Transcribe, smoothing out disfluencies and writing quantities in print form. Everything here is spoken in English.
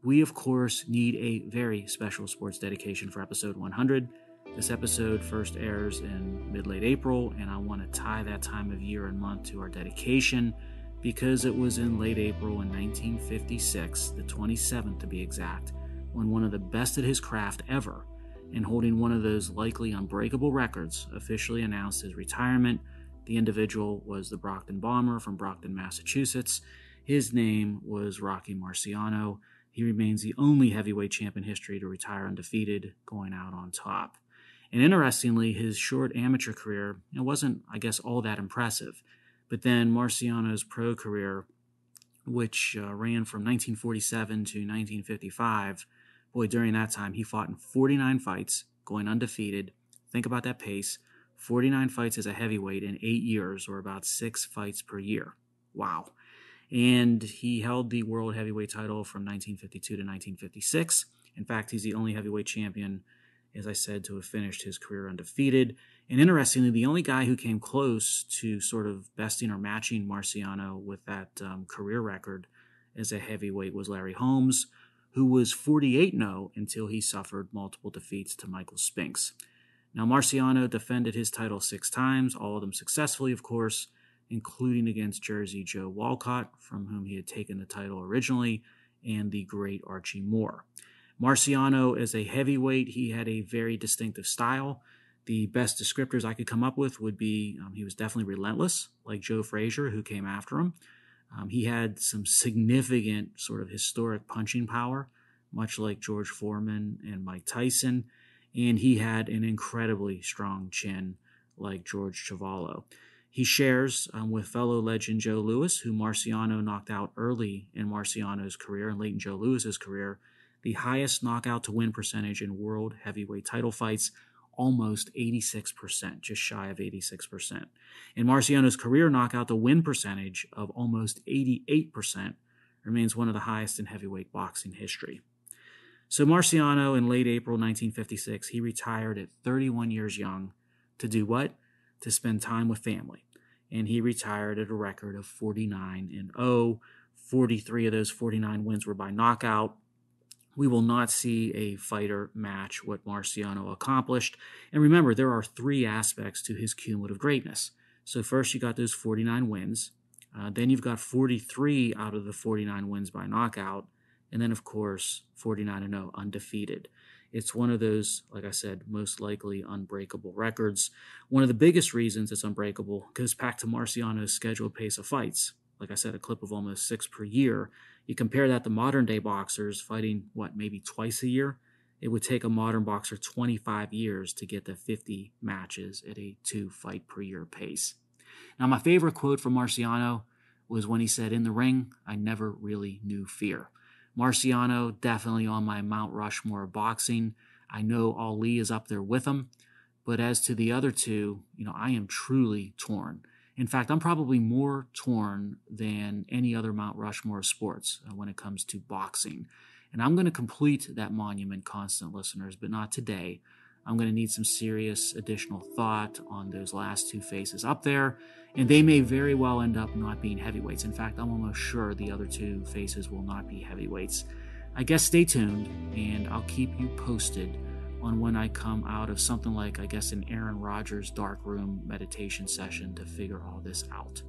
we of course need a very special sports dedication for episode 100. This episode first airs in mid-late April, and I want to tie that time of year and month to our dedication because it was in late April in 1956, the 27th to be exact, when one of the best at his craft ever, and holding one of those likely unbreakable records, officially announced his retirement. The individual was the Brockton Bomber from Brockton, Massachusetts. His name was Rocky Marciano. He remains the only heavyweight champ in history to retire undefeated, going out on top. And interestingly, his short amateur career wasn't, I guess, all that impressive. But then Marciano's pro career, which ran from 1947 to 1955, boy, during that time, he fought in 49 fights, going undefeated. Think about that pace. 49 fights as a heavyweight in 8 years, or about 6 fights per year. Wow. And he held the world heavyweight title from 1952 to 1956. In fact, he's the only heavyweight champion, as I said, to have finished his career undefeated. And interestingly, the only guy who came close to sort of besting or matching Marciano with that career record as a heavyweight was Larry Holmes, who was 48-0 until he suffered multiple defeats to Michael Spinks. Now, Marciano defended his title 6 times, all of them successfully, of course, including against Jersey Joe Walcott, from whom he had taken the title originally, and the great Archie Moore. Marciano, as a heavyweight, he had a very distinctive style. The best descriptors I could come up with would be he was definitely relentless, like Joe Frazier, who came after him. He had some significant sort of historic punching power, much like George Foreman and Mike Tyson, and he had an incredibly strong chin, like George Chuvalo. He shares with fellow legend Joe Louis, who Marciano knocked out early in Marciano's career and late in Joe Louis's career, the highest knockout-to-win percentage in world heavyweight title fights, almost 86%, just shy of 86%. And Marciano's career knockout-to-win percentage of almost 88% remains one of the highest in heavyweight boxing history. So Marciano, in late April 1956, he retired at 31 years young to do what? To spend time with family. And he retired at a record of 49-0. 43 of those 49 wins were by knockout. We will not see a fighter match what Marciano accomplished. And remember, there are 3 aspects to his cumulative greatness. So first you got those 49 wins. Then you've got 43 out of the 49 wins by knockout. And then, of course, 49-0, undefeated. It's one of those, like I said, most likely unbreakable records. One of the biggest reasons it's unbreakable goes back to Marciano's scheduled pace of fights. Like I said, a clip of almost 6 per year. You compare that to modern-day boxers fighting, maybe twice a year? It would take a modern boxer 25 years to get to 50 matches at a 2-fight-per-year pace. Now, my favorite quote from Marciano was when he said, "In the ring, I never really knew fear." Marciano, definitely on my Mount Rushmore of boxing. I know Ali is up there with him. But as to the other two, I am truly torn. In fact, I'm probably more torn than any other Mount Rushmore of sports when it comes to boxing. And I'm going to complete that monument, constant listeners, but not today. I'm going to need some serious additional thought on those last 2 faces up there, and they may very well end up not being heavyweights. In fact, I'm almost sure the other 2 faces will not be heavyweights. I guess stay tuned, and I'll keep you posted on when I come out of something like, an Aaron Rodgers dark room meditation session to figure all this out.